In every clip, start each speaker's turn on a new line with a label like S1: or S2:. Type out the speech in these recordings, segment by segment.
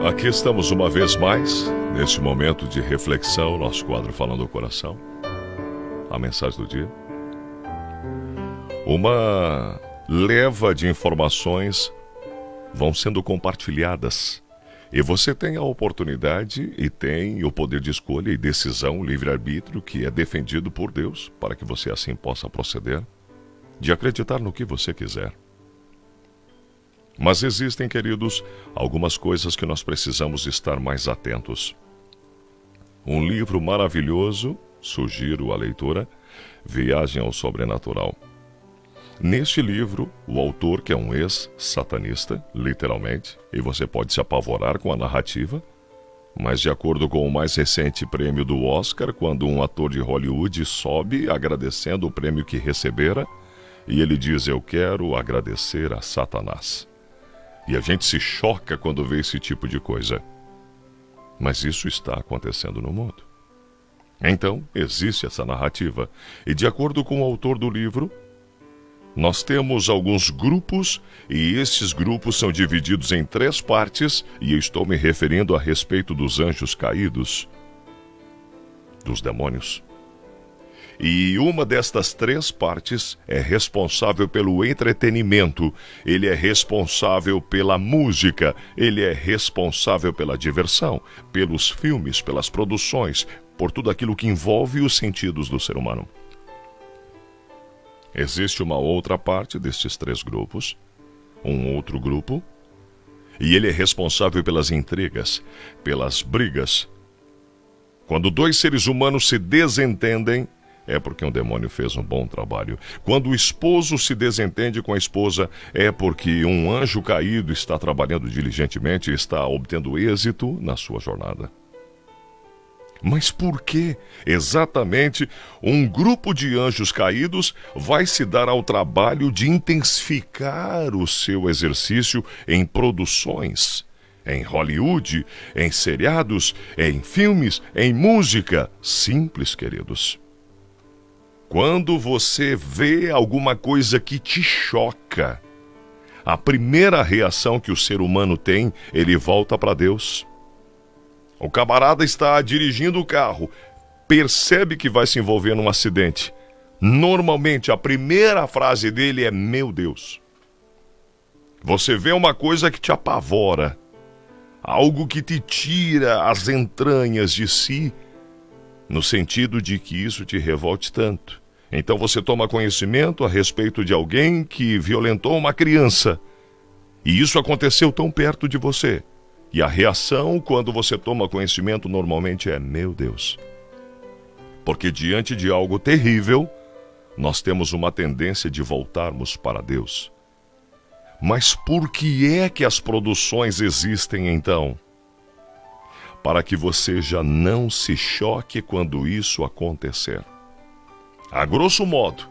S1: Aqui estamos uma vez mais, neste momento de reflexão, nosso quadro Falando ao Coração. A mensagem do dia. Uma leva de informações vão sendo compartilhadas. E você tem a oportunidade e tem o poder de escolha e decisão, livre-arbítrio, que é defendido por Deus, para que você assim possa proceder, de acreditar no que você quiser. Mas existem, queridos, algumas coisas que nós precisamos estar mais atentos. Um livro maravilhoso, sugiro a leitura, Viagem ao Sobrenatural. Neste livro, o autor, que é um ex-satanista, literalmente, e você pode se apavorar com a narrativa, mas de acordo com o mais recente prêmio do Oscar, quando um ator de Hollywood sobe agradecendo o prêmio que recebera, e ele diz: "Eu quero agradecer a Satanás." E a gente se choca quando vê esse tipo de coisa. Mas isso está acontecendo no mundo. Então, existe essa narrativa. E de acordo com o autor do livro, nós temos alguns grupos, e esses grupos são divididos em 3 partes, e eu estou me referindo a respeito dos anjos caídos, dos demônios. E uma destas 3 partes é responsável pelo entretenimento, ele é responsável pela música, ele é responsável pela diversão, pelos filmes, pelas produções, por tudo aquilo que envolve os sentidos do ser humano. Existe uma outra parte destes 3 grupos, um outro grupo, e ele é responsável pelas intrigas, pelas brigas. Quando 2 seres humanos se desentendem, é porque um demônio fez um bom trabalho. Quando o esposo se desentende com a esposa, é porque um anjo caído está trabalhando diligentemente e está obtendo êxito na sua jornada. Mas por que exatamente um grupo de anjos caídos vai se dar ao trabalho de intensificar o seu exercício em produções, em Hollywood, em seriados, em filmes, em música? Simples, queridos. Quando você vê alguma coisa que te choca, a primeira reação que o ser humano tem, ele volta para Deus. O camarada está dirigindo o carro, percebe que vai se envolver num acidente. Normalmente, a primeira frase dele é: "Meu Deus." Você vê uma coisa que te apavora, algo que te tira as entranhas de si, no sentido de que isso te revolte tanto. Então você toma conhecimento a respeito de alguém que violentou uma criança. E isso aconteceu tão perto de você. E a reação, quando você toma conhecimento, normalmente é: "Meu Deus." Porque diante de algo terrível, nós temos uma tendência de voltarmos para Deus. Mas por que é que as produções existem então? Para que você já não se choque quando isso acontecer. A grosso modo,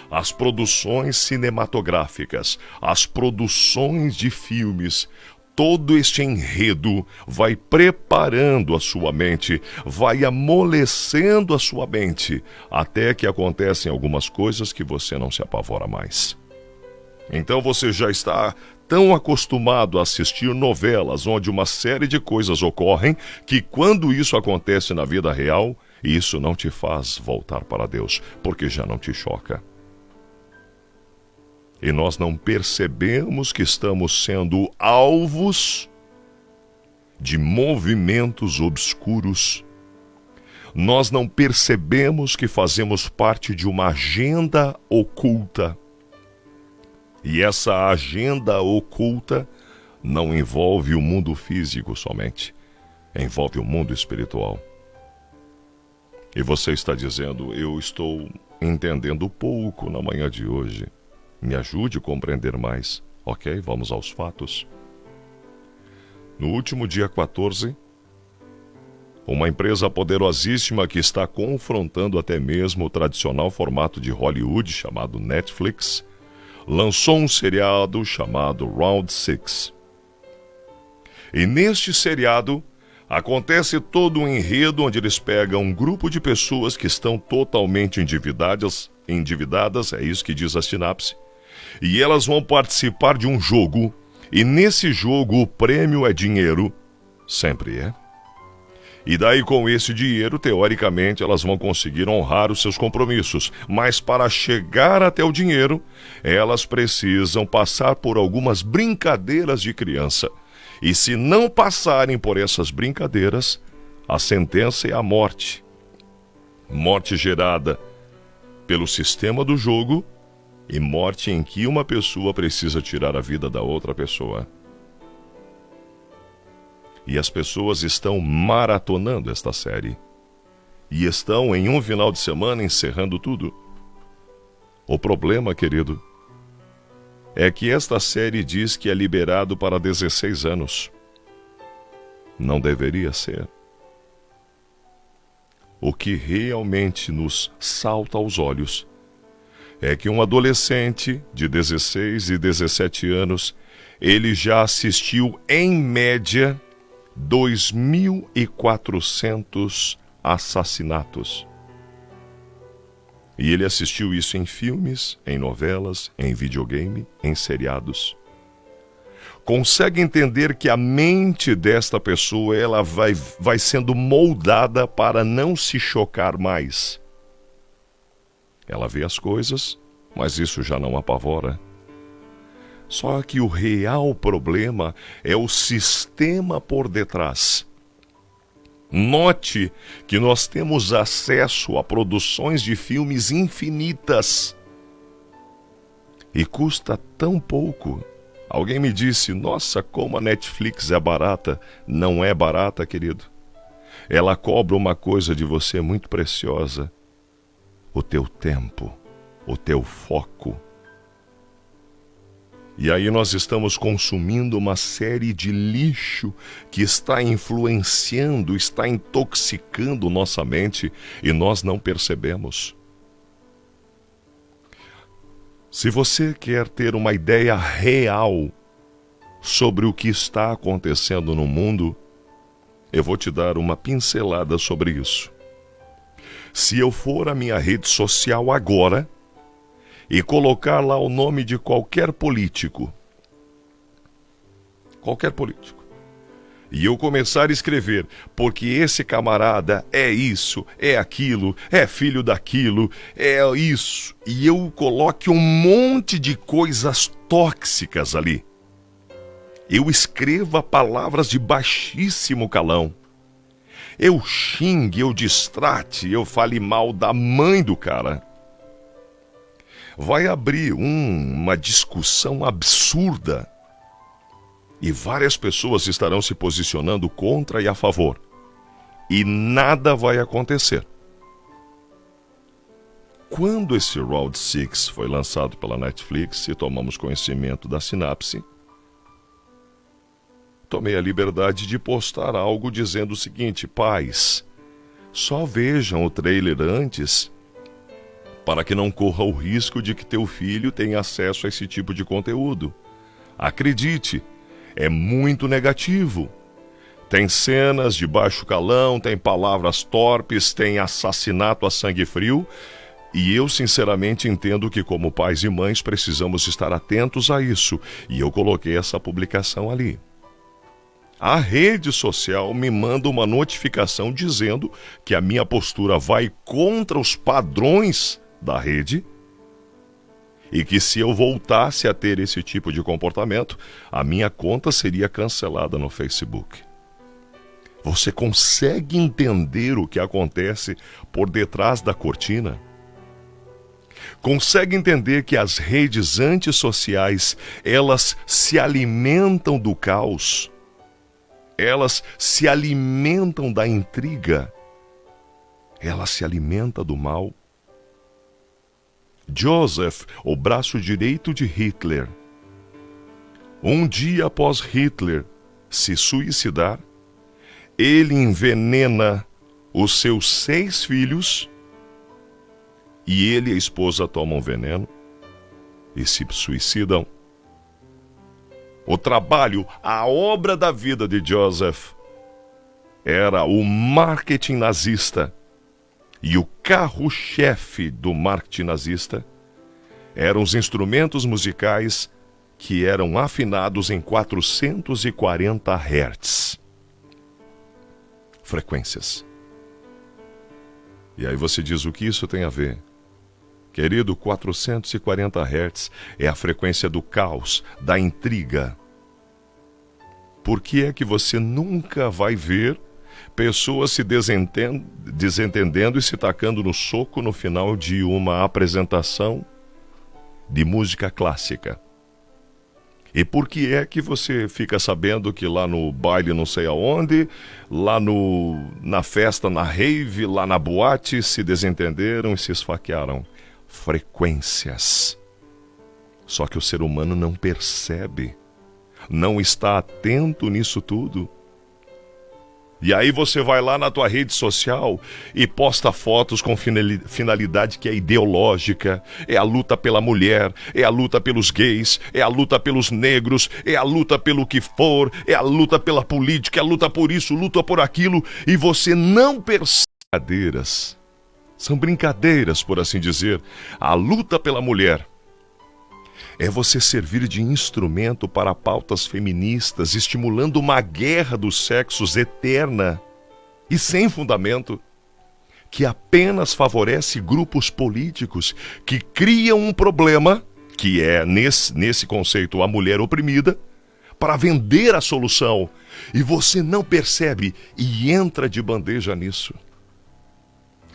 S1: as produções cinematográficas, as produções de filmes, todo este enredo vai preparando a sua mente, vai amolecendo a sua mente, até que acontecem algumas coisas que você não se apavora mais. Então você já está tão acostumado a assistir novelas onde uma série de coisas ocorrem que quando isso acontece na vida real, isso não te faz voltar para Deus, porque já não te choca. E nós não percebemos que estamos sendo alvos de movimentos obscuros. Nós não percebemos que fazemos parte de uma agenda oculta. E essa agenda oculta não envolve o mundo físico somente, envolve o mundo espiritual. E você está dizendo: "Eu estou entendendo pouco na manhã de hoje. Me ajude a compreender mais." Ok, vamos aos fatos. No último dia 14, uma empresa poderosíssima que está confrontando até mesmo o tradicional formato de Hollywood chamado Netflix, lançou um seriado chamado Round 6. E neste seriado, acontece todo um enredo onde eles pegam um grupo de pessoas que estão totalmente endividadas, é isso que diz a sinapse, e elas vão participar de um jogo, e nesse jogo o prêmio é dinheiro, Sempre é. E daí, com esse dinheiro, teoricamente, elas vão conseguir honrar os seus compromissos. Mas para chegar até o dinheiro, elas precisam passar por algumas brincadeiras de criança. E se não passarem por essas brincadeiras, a sentença é a morte. Morte gerada pelo sistema do jogo e morte em que uma pessoa precisa tirar a vida da outra pessoa. E as pessoas estão maratonando esta série. E estão em um final de semana encerrando tudo. O problema, querido, é que esta série diz que é liberado para 16 anos. Não deveria ser. O que realmente nos salta aos olhos é que um adolescente de 16 e 17 anos, ele já assistiu, em média, 2.400 assassinatos. E ele assistiu isso em filmes, em novelas, em videogame, em seriados. Consegue entender que a mente desta pessoa ela vai sendo moldada para não se chocar mais. Ela vê as coisas, mas isso já não apavora. Só que o real problema é o sistema por detrás. Note que nós temos acesso a produções de filmes infinitas. E custa tão pouco. Alguém me disse, nossa, como a Netflix é barata. Não é barata, querido. Ela cobra uma coisa de você muito preciosa. O teu tempo, o teu foco. E aí nós estamos consumindo uma série de lixo que está influenciando, está intoxicando nossa mente e nós não percebemos. Se você quer ter uma ideia real sobre o que está acontecendo no mundo, eu vou te dar uma pincelada sobre isso. Se eu for à minha rede social agora e colocar lá o nome de qualquer político, e eu começar a escrever, porque esse camarada é isso, é aquilo, é filho daquilo, é isso, e eu coloque um monte de coisas tóxicas ali, eu escreva palavras de baixíssimo calão, eu xingue, eu distrate, eu fale mal da mãe do cara, vai abrir uma discussão absurda e várias pessoas estarão se posicionando contra e a favor e nada vai acontecer. Quando esse Round 6 foi lançado pela Netflix e tomamos conhecimento da sinapse, tomei a liberdade de postar algo dizendo o seguinte: pais, só vejam o trailer antes para que não corra o risco de que teu filho tenha acesso a esse tipo de conteúdo. Acredite, é muito negativo. Tem cenas de baixo calão, tem palavras torpes, tem assassinato a sangue frio, e eu sinceramente entendo que como pais e mães precisamos estar atentos a isso, e eu coloquei essa publicação ali. A rede social me manda uma notificação dizendo que a minha postura vai contra os padrões da rede e que se eu voltasse a ter esse tipo de comportamento, a minha conta seria cancelada no Facebook. Você consegue entender o que acontece por detrás da cortina? Consegue entender que as redes antissociais, elas se alimentam do caos? Elas se alimentam da intriga? Elas se alimentam do mal? Joseph, o braço direito de Hitler. Um dia após Hitler se suicidar, ele envenena os seus 6 filhos e ele e a esposa tomam veneno e se suicidam. O trabalho, a obra da vida de Joseph era o marketing nazista. E o carro-chefe do marketing nazista eram os instrumentos musicais que eram afinados em 440 Hz. frequências. E aí você diz, o que isso tem a ver? Querido, 440 Hz é a frequência do caos, da intriga. Por que é que você nunca vai ver pessoas se desentendendo e se tacando no soco no final de uma apresentação de música clássica? E por que é que você fica sabendo que lá no baile não sei aonde, lá na festa, na rave, lá na boate, se desentenderam e se esfaquearam? Frequências. Só que o ser humano não percebe, não está atento nisso tudo. E aí você vai lá na tua rede social e posta fotos com finalidade que é ideológica, é a luta pela mulher, é a luta pelos gays, é a luta pelos negros, é a luta pelo que for, é a luta pela política, é a luta por isso, luta por aquilo, e você não percebe. São brincadeiras, por assim dizer. A luta pela mulher é você servir de instrumento para pautas feministas, estimulando uma guerra dos sexos eterna e sem fundamento, que apenas favorece grupos políticos que criam um problema, que é, nesse conceito, a mulher oprimida, para vender a solução. E você não percebe e entra de bandeja nisso.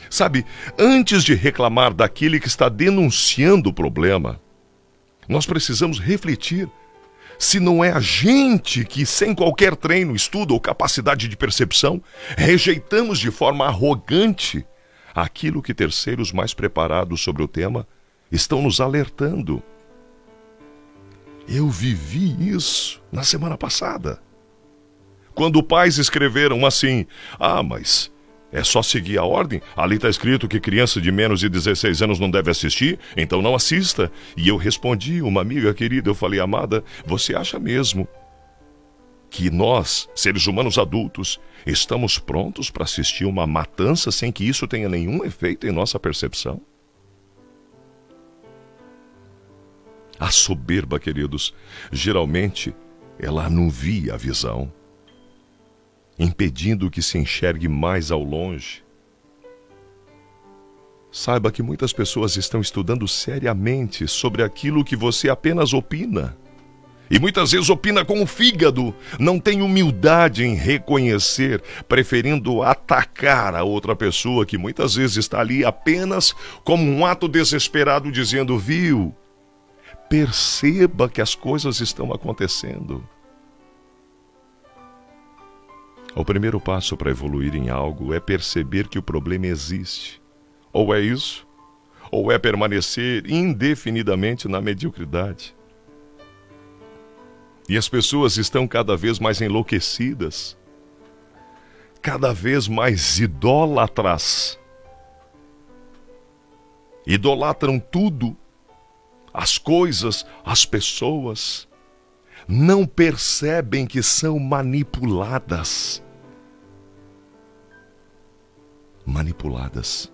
S1: Sabe, antes de reclamar daquele que está denunciando o problema, nós precisamos refletir se não é a gente que, sem qualquer treino, estudo ou capacidade de percepção, rejeitamos de forma arrogante aquilo que terceiros mais preparados sobre o tema estão nos alertando. Eu vivi isso na semana passada, quando pais escreveram assim: mas é só seguir a ordem? Ali está escrito que criança de menos de 16 anos não deve assistir, então não assista. E eu respondi, uma amiga querida, eu falei: amada, você acha mesmo que nós, seres humanos adultos, estamos prontos para assistir uma matança sem que isso tenha nenhum efeito em nossa percepção? A soberba, queridos, geralmente ela anuvia a visão, impedindo que se enxergue mais ao longe. Saiba que muitas pessoas estão estudando seriamente sobre aquilo que você apenas opina. E muitas vezes opina com o fígado, não tem humildade em reconhecer, preferindo atacar a outra pessoa que muitas vezes está ali apenas como um ato desesperado dizendo: viu, perceba que as coisas estão acontecendo. O primeiro passo para evoluir em algo é perceber que o problema existe. Ou é isso, ou é permanecer indefinidamente na mediocridade. E as pessoas estão cada vez mais enlouquecidas, cada vez mais idólatras. Idolatram tudo, as coisas, as pessoas. Não percebem que são manipuladas. Manipuladas.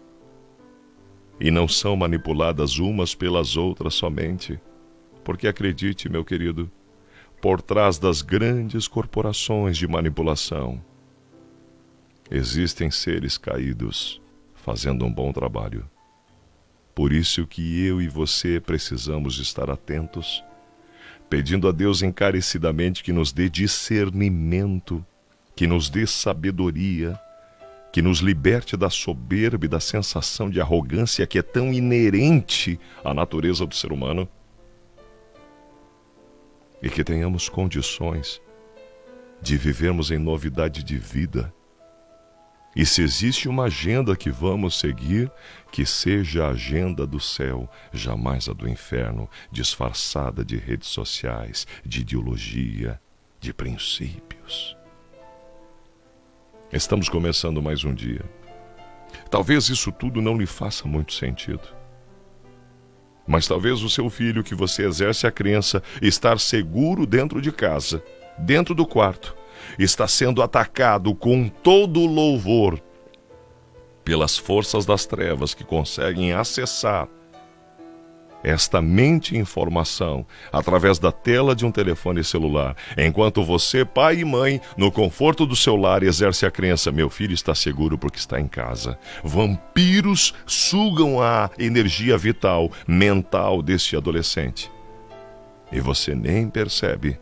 S1: E não são manipuladas umas pelas outras somente. Porque acredite, meu querido, por trás das grandes corporações de manipulação, existem seres caídos fazendo um bom trabalho. Por isso que eu e você precisamos estar atentos, pedindo a Deus encarecidamente que nos dê discernimento, que nos dê sabedoria, que nos liberte da soberba e da sensação de arrogância que é tão inerente à natureza do ser humano, e que tenhamos condições de vivermos em novidade de vida. E se existe uma agenda que vamos seguir, que seja a agenda do céu, jamais a do inferno, disfarçada de redes sociais, de ideologia, de princípios. Estamos começando mais um dia. Talvez isso tudo não lhe faça muito sentido. Mas talvez o seu filho, que você exerce a crença estar seguro dentro de casa, dentro do quarto, está sendo atacado com todo o louvor pelas forças das trevas que conseguem acessar esta mente em formação através da tela de um telefone celular, enquanto você, pai e mãe, no conforto do seu lar, exerce a crença: meu filho está seguro porque está em casa. Vampiros sugam a energia vital, mental deste adolescente. E você nem percebe.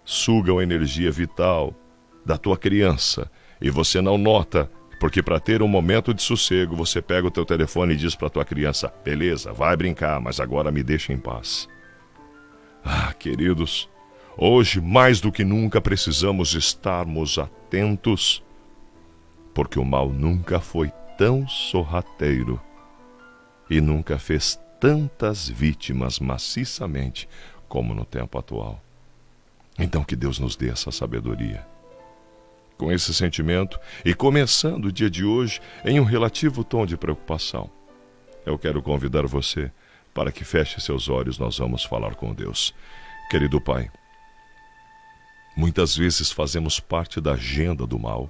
S1: Sugam a energia vital da tua criança e você não nota. Porque para ter um momento de sossego, você pega o teu telefone e diz para a tua criança: beleza, vai brincar, mas agora me deixa em paz. Queridos, hoje mais do que nunca precisamos estarmos atentos, porque o mal nunca foi tão sorrateiro e nunca fez tantas vítimas maciçamente como no tempo atual. Então que Deus nos dê essa sabedoria. Com esse sentimento e começando o dia de hoje em um relativo tom de preocupação, eu quero convidar você para que feche seus olhos. Nós vamos falar com Deus. Querido Pai, muitas vezes fazemos parte da agenda do mal.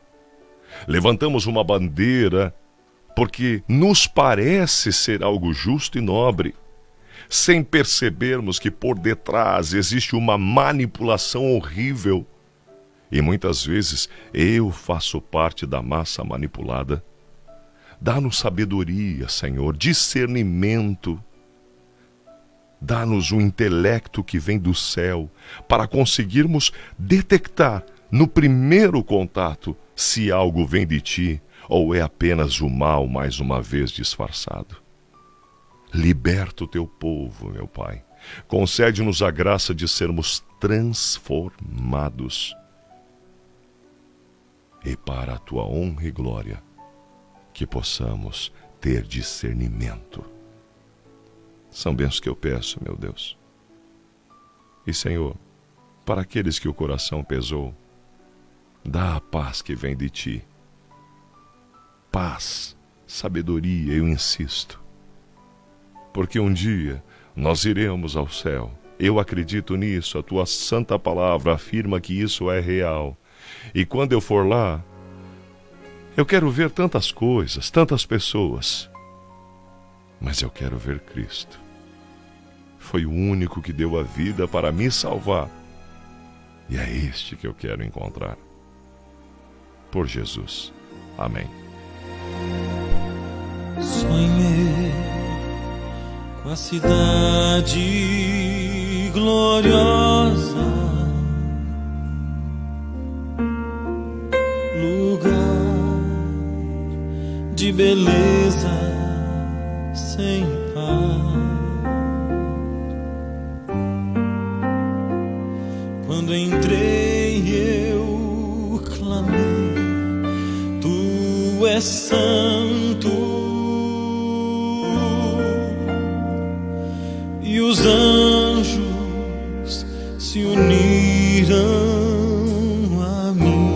S1: Levantamos uma bandeira porque nos parece ser algo justo e nobre, sem percebermos que por detrás existe uma manipulação horrível. E muitas vezes eu faço parte da massa manipulada. Dá-nos sabedoria, Senhor, discernimento. Dá-nos um intelecto que vem do céu para conseguirmos detectar no primeiro contato se algo vem de Ti ou é apenas o mal mais uma vez disfarçado. Liberta o Teu povo, meu Pai. Concede-nos a graça de sermos transformados. E para a Tua honra e glória, que possamos ter discernimento. São bênçãos que eu peço, meu Deus. E, Senhor, para aqueles que o coração pesou, dá a paz que vem de Ti. Paz, sabedoria, eu insisto. Porque um dia nós iremos ao céu. Eu acredito nisso, a Tua santa palavra afirma que isso é real. E quando eu for lá, eu quero ver tantas coisas, tantas pessoas, mas eu quero ver Cristo. Foi o único que deu a vida para me salvar, e é este que eu quero encontrar. Por Jesus. Amém.
S2: Sonhei com a cidade gloriosa, de beleza sem par. Quando entrei eu clamei: Tu és santo. E os anjos se uniram a mim.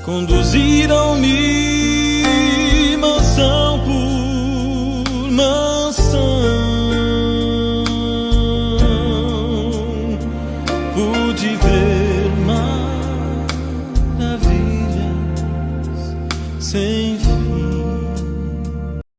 S2: Conduziram-me